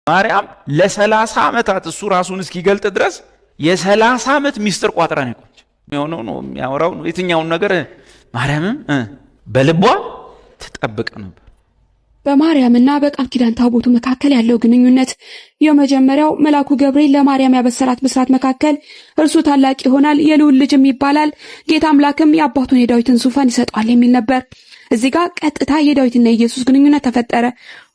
ማርያም ለ30 ዓመታት እሱ ራሱን እስኪገልጥ ድረስ የ30 ዓመት ሚስጥር ቋጥራ ነው የቆየች። የሚሆነው ነው የሚያወራው ነው የትኛውን ነገር ማርያምም በልቧ ትጠብቅ ነበር። በማርያምና በቃል ኪዳን ታቦቱ መካከል ያለው ግንኙነት የመጀመሪያው መልአኩ ገብርኤል ለማርያም ያበሰራት ብስራት መካከል እርሱ ታላቅ ይሆናል የልዑል ልጅም ይባላል ጌታ አምላክም የአባቱን የዳዊትን ዙፋን ይሰጣል የሚል ነበር። እዚህ ጋር ቀጥታ የዳዊትና የኢየሱስ ግንኙነት ተፈጠረ።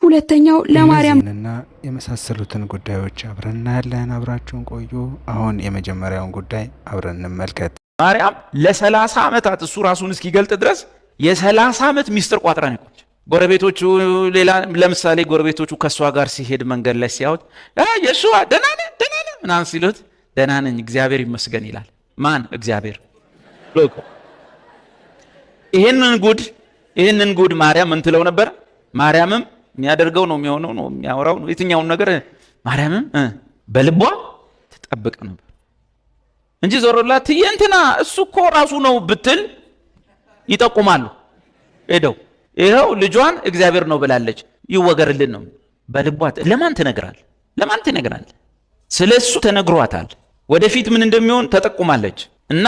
ሁለተኛው ለማርያምና የመሳሰሉትን ጉዳዮች አብረን እናያለን። አብራችሁን ቆዩ። አሁን የመጀመሪያውን ጉዳይ አብረን እንመልከት። ማርያም ለ30 ዓመታት እሱ ራሱን እስኪገልጥ ድረስ የ30 ዓመት ሚስጥር ቋጥራ ነው የቆየች። ጎረቤቶቹ ሌላ ለምሳሌ ጎረቤቶቹ ከሷ ጋር ሲሄድ መንገድ ላይ ሲያዩት የሱዋ ደህና ነህ ምናምን ሲሉት ደህና ነኝ እግዚአብሔር ይመስገን ይላል። ማን? እግዚአብሔር። ይህንን ጉድ ማርያም ምን ትለው ነበር? ማርያምም የሚያደርገው ነው የሚሆነው ነው የሚያወራው ነው የትኛውን ነገር ማርያምም በልቧ ትጠብቅ ነበር እንጂ ዞሮላት እንትና እሱ እኮ ራሱ ነው ብትል ይጠቁማሉ። ሄደው ይኸው ልጇን እግዚአብሔር ነው ብላለች ይወገርልን ነው። በልቧ ለማን ትነግራል? ስለሱ ተነግሯታል። ወደፊት ምን እንደሚሆን ተጠቁማለች። እና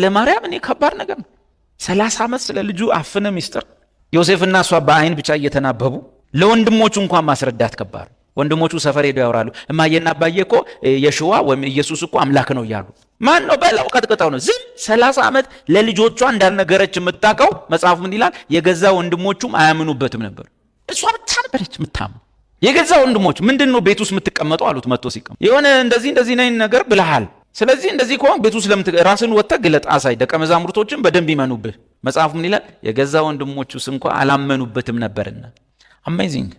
ለማርያም እኔ ከባድ ነገር ነው 30 ዓመት ስለ ልጁ አፍነ ሚስጥር። ዮሴፍና እሷ በአይን ብቻ እየተናበቡ ለወንድሞቹ እንኳን ማስረዳት ከባድ። ወንድሞቹ ሰፈር ሄደው ያወራሉ እማዬና አባዬ እኮ የሽዋ ወይም ኢየሱስ እኮ አምላክ ነው እያሉ ማን ነው በለው ቀጥቅጠው ነው ዝም 30 ዓመት ለልጆቿ እንዳልነገረች የምታውቀው መጽሐፉ ምን ይላል? የገዛ ወንድሞቹም አያምኑበትም ነበር። እሷ ብቻ ነበረች የምታምኑ። የገዛ ወንድሞቹ ምንድነው ቤት ውስጥ የምትቀመጠው አሉት። መጥቶ ሲቀም የሆነ እንደዚህ ነኝ ነገር ብለሃል። ስለዚህ እንደዚህ ከሆነ ቤት ውስጥ ራስን ወጥተህ ግለጥ አሳይ፣ ደቀ መዛሙርቶችን በደንብ ይመኑብህ። መጽሐፉ ምን ይላል? የገዛ ወንድሞቹስ እንኳን አላመኑበትም ነበርና። አሜዚንግ።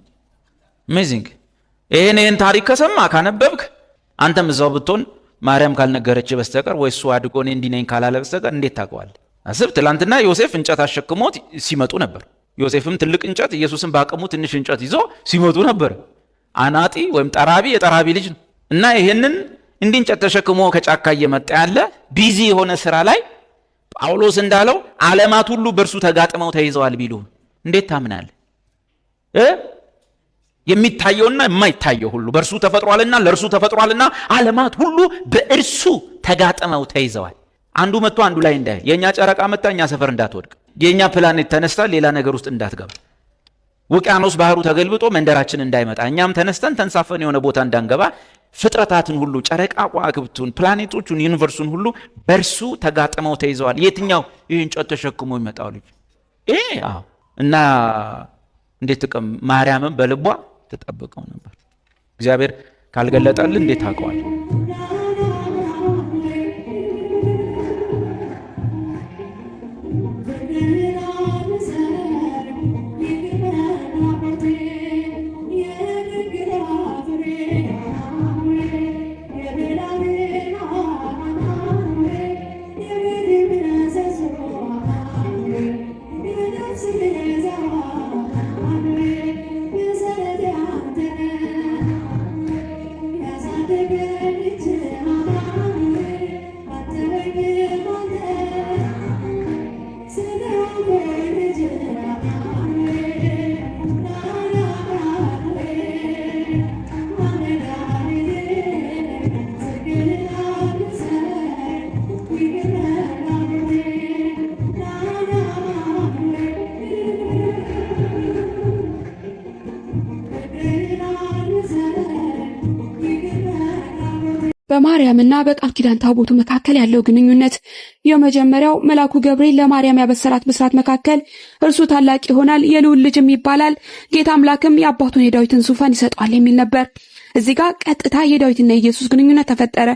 ይሄን ታሪክ ከሰማ ካነበብክ አንተም እዛው ብትሆን ማርያም ካልነገረች በስተቀር ወይ እሱ አድጎ እኔ እንዲህ ነኝ ካላለ በስተቀር እንዴት ታውቀዋለህ? አስብ። ትላንትና ዮሴፍ እንጨት አሸክሞት ሲመጡ ነበር። ዮሴፍም ትልቅ እንጨት ኢየሱስም ባቀሙ ትንሽ እንጨት ይዞ ሲመጡ ነበር። አናጢ ወይም ጠራቢ የጠራቢ ልጅ ነው። እና ይሄንን እንዲህ እንጨት ተሸክሞ ከጫካ እየመጣ ያለ ቢዚ የሆነ ስራ ላይ ጳውሎስ እንዳለው ዓለማት ሁሉ በእርሱ ተጋጥመው ተይዘዋል ቢሉ እንዴት ታምናለህ? የሚታየውና የማይታየው ሁሉ በእርሱ ተፈጥሯልና ለእርሱ ተፈጥሯልና ዓለማት ሁሉ በእርሱ ተጋጥመው ተይዘዋል። አንዱ መጥቶ አንዱ ላይ እንዳይ የኛ ጨረቃ መጣ እኛ ሰፈር እንዳትወድቅ፣ የኛ ፕላኔት ተነስታ ሌላ ነገር ውስጥ እንዳትገባ፣ ውቅያኖስ ባህሩ ተገልብጦ መንደራችን እንዳይመጣ፣ እኛም ተነስተን ተንሳፈን የሆነ ቦታ እንዳንገባ፣ ፍጥረታትን ሁሉ ጨረቃ ከዋክብቱን ፕላኔቶቹን ዩኒቨርሱን ሁሉ በእርሱ ተጋጥመው ተይዘዋል። የትኛው? ይህን እንጨት ተሸክሞ ይመጣው ልጅ እና እንዴት ማርያምም በልቧ ተጠብቀው ነበር። እግዚአብሔር ካልገለጠልን እንዴት ታውቀዋል? በማርያምና በቃል ኪዳን ታቦቱ መካከል ያለው ግንኙነት የመጀመሪያው መልአኩ ገብርኤል ለማርያም ያበሰራት ብስራት መካከል እርሱ ታላቅ ይሆናል የልዑል ልጅም ይባላል ጌታ አምላክም የአባቱን የዳዊትን ዙፋን ይሰጣል የሚል ነበር። እዚህ ጋር ቀጥታ የዳዊትና የኢየሱስ ግንኙነት ተፈጠረ።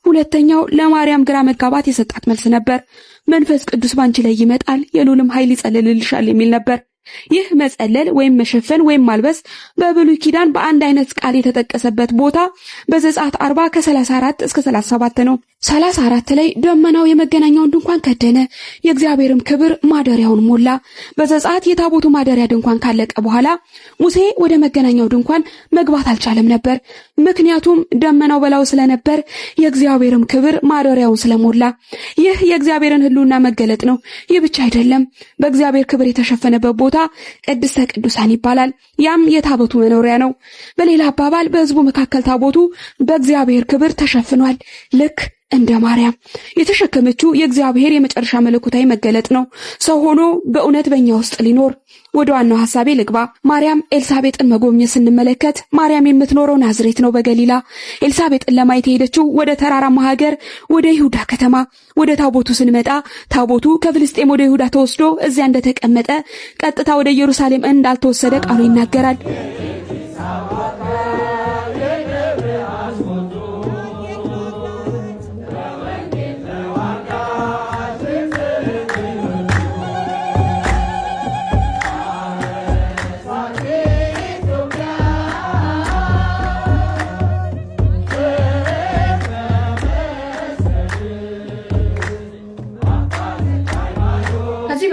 ሁለተኛው ለማርያም ግራ መጋባት የሰጣት መልስ ነበር። መንፈስ ቅዱስ ባንቺ ላይ ይመጣል የልዑልም ኃይል ይጸልልልሻል የሚል ነበር። ይህ መጸለል ወይም መሸፈን ወይም ማልበስ በብሉይ ኪዳን በአንድ አይነት ቃል የተጠቀሰበት ቦታ በዘጸአት 40 ከ34 እስከ 37 ነው። 34 ላይ ደመናው የመገናኛውን ድንኳን ከደነ፣ የእግዚአብሔርም ክብር ማደሪያውን ሞላ። በዘጸአት የታቦቱ ማደሪያ ድንኳን ካለቀ በኋላ ሙሴ ወደ መገናኛው ድንኳን መግባት አልቻለም ነበር። ምክንያቱም ደመናው በላዩ ስለነበር፣ የእግዚአብሔርም ክብር ማደሪያውን ስለሞላ። ይህ የእግዚአብሔርን ሕልውና መገለጥ ነው። ይህ ብቻ አይደለም። በእግዚአብሔር ክብር የተሸፈነበት ቦታ ቅድስተ ቅዱሳን ይባላል። ያም የታቦቱ መኖሪያ ነው። በሌላ አባባል በሕዝቡ መካከል ታቦቱ በእግዚአብሔር ክብር ተሸፍኗል። ልክ እንደ ማርያም የተሸከመችው የእግዚአብሔር የመጨረሻ መለኮታዊ መገለጥ ነው። ሰው ሆኖ በእውነት በእኛ ውስጥ ሊኖር። ወደ ዋናው ሐሳቤ ልግባ። ማርያም ኤልሳቤጥን መጎብኘት ስንመለከት ማርያም የምትኖረው ናዝሬት ነው በገሊላ። ኤልሳቤጥን ለማየት የሄደችው ወደ ተራራማ ሀገር ወደ ይሁዳ ከተማ። ወደ ታቦቱ ስንመጣ ታቦቱ ከፍልስጤም ወደ ይሁዳ ተወስዶ እዚያ እንደተቀመጠ ቀጥታ ወደ ኢየሩሳሌም እንዳልተወሰደ ቃሉ ይናገራል።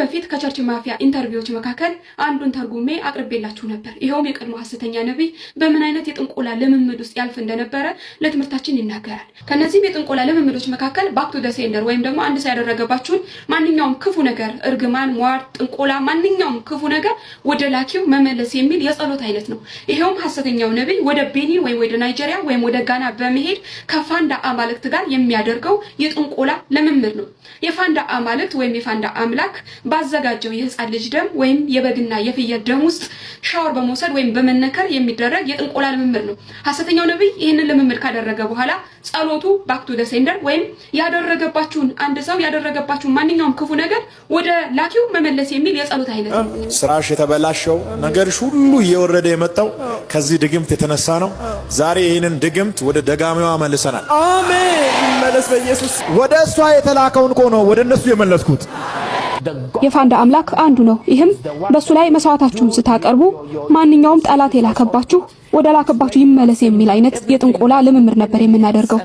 በፊት ከቸርች ማፊያ ኢንተርቪዎች መካከል አንዱን ተርጉሜ አቅርቤላችሁ ነበር። ይሄውም የቀድሞ ሐሰተኛ ነብይ በምን አይነት የጥንቆላ ልምምድ ውስጥ ያልፍ እንደነበረ ለትምህርታችን ይናገራል። ከነዚህ የጥንቆላ ልምምዶች መካከል ባክ ቱ ዘ ሴንደር ወይም ደግሞ አንድ ሰው ያደረገባችሁን ማንኛውም ክፉ ነገር፣ እርግማን፣ ሟርት፣ ጥንቆላ፣ ማንኛውም ክፉ ነገር ወደ ላኪው መመለስ የሚል የጸሎት አይነት ነው። ይሄውም ሐሰተኛው ነብይ ወደ ቤኒን ወይም ወደ ናይጄሪያ ወይም ወደ ጋና በመሄድ ከፋንዳ አማልክት ጋር የሚያደርገው የጥንቆላ ልምምድ ነው። የፋንዳ አማልክት ወይም የፋንዳ አምላክ ባዘጋጀው የህፃን ልጅ ደም ወይም የበግና የፍየል ደም ውስጥ ሻወር በመውሰድ ወይም በመነከር የሚደረግ የጥንቆላ ልምምድ ነው። ሐሰተኛው ነብይ ይህንን ልምምድ ካደረገ በኋላ ጸሎቱ ባክ ቱ ዘ ሴንደር ወይም ያደረገባችሁን አንድ ሰው ያደረገባችሁን ማንኛውም ክፉ ነገር ወደ ላኪው መመለስ የሚል የጸሎት አይነት ነው። ስራሽ የተበላሸው ነገርሽ ሁሉ እየወረደ የመጣው ከዚህ ድግምት የተነሳ ነው። ዛሬ ይህንን ድግምት ወደ ደጋሚዋ መልሰናል። አሜን። ይመለስ በኢየሱስ። ወደ እሷ የተላከውን እኮ ነው ወደ እነሱ የመለስኩት። የፋንዳ አምላክ አንዱ ነው። ይህም በሱ ላይ መስዋዕታችሁን ስታቀርቡ ማንኛውም ጠላት የላከባችሁ ወደ ላከባችሁ ይመለስ የሚል አይነት የጥንቆላ ልምምድ ነበር የምናደርገው፣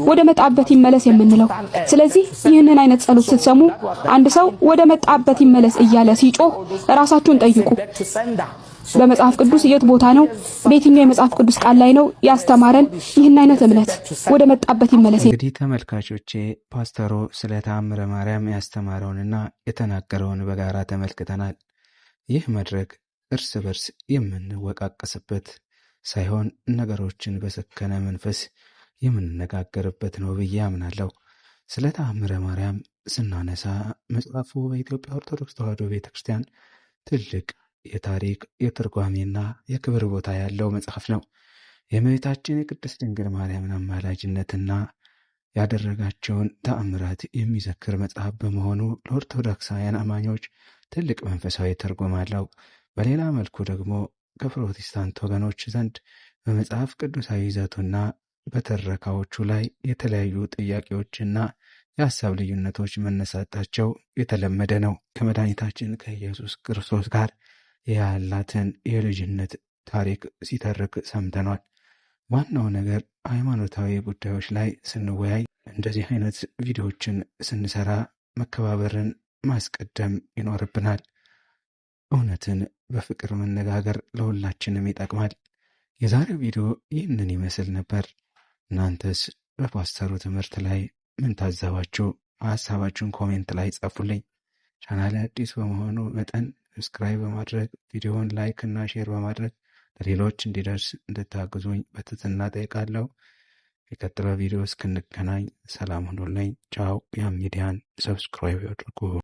ወደ መጣበት ይመለስ የምንለው። ስለዚህ ይህንን አይነት ጸሎት ስትሰሙ አንድ ሰው ወደ መጣበት ይመለስ እያለ ሲጮህ ራሳችሁን ጠይቁ። በመጽሐፍ ቅዱስ የት ቦታ ነው? በየትኛው የመጽሐፍ ቅዱስ ቃል ላይ ነው ያስተማረን ይህን አይነት እምነት ወደ መጣበት ይመለስ? እንግዲህ ተመልካቾቼ ፓስተሩ ስለ ተአምረ ማርያም ያስተማረውንና የተናገረውን በጋራ ተመልክተናል። ይህ መድረክ እርስ በርስ የምንወቃቀስበት ሳይሆን ነገሮችን በሰከነ መንፈስ የምንነጋገርበት ነው ብዬ አምናለሁ። ስለ ተአምረ ማርያም ስናነሳ መጽሐፉ በኢትዮጵያ ኦርቶዶክስ ተዋሕዶ ቤተክርስቲያን ትልቅ የታሪክ የትርጓሜና የክብር ቦታ ያለው መጽሐፍ ነው። የእመቤታችን የቅድስት ድንግል ማርያምን አማላጅነትና ያደረጋቸውን ተአምራት የሚዘክር መጽሐፍ በመሆኑ ለኦርቶዶክሳውያን አማኞች ትልቅ መንፈሳዊ ትርጉም አለው። በሌላ መልኩ ደግሞ ከፕሮቴስታንት ወገኖች ዘንድ በመጽሐፍ ቅዱሳዊ ይዘቱና በትረካዎቹ ላይ የተለያዩ ጥያቄዎችና የሀሳብ ልዩነቶች መነሳታቸው የተለመደ ነው። ከመድኃኒታችን ከኢየሱስ ክርስቶስ ጋር ያላትን የልጅነት ታሪክ ሲተርክ ሰምተኗል። ዋናው ነገር ሃይማኖታዊ ጉዳዮች ላይ ስንወያይ እንደዚህ አይነት ቪዲዮዎችን ስንሰራ መከባበርን ማስቀደም ይኖርብናል። እውነትን በፍቅር መነጋገር ለሁላችንም ይጠቅማል። የዛሬው ቪዲዮ ይህንን ይመስል ነበር። እናንተስ በፓስተሩ ትምህርት ላይ ምን ታዘባችሁ? ሀሳባችሁን ኮሜንት ላይ ጻፉልኝ። ቻናሌ አዲስ በመሆኑ መጠን ሰብስክራይብ በማድረግ ቪዲዮውን ላይክ እና ሼር በማድረግ ለሌሎች እንዲደርስ እንድታግዙኝ በትህትና ጠይቃለሁ። የቀጥለው ቪዲዮ እስክንገናኝ ሰላም ሁኑልኝ። ቻው። ያም ሚዲያን ሰብስክራይብ ያድርጉ።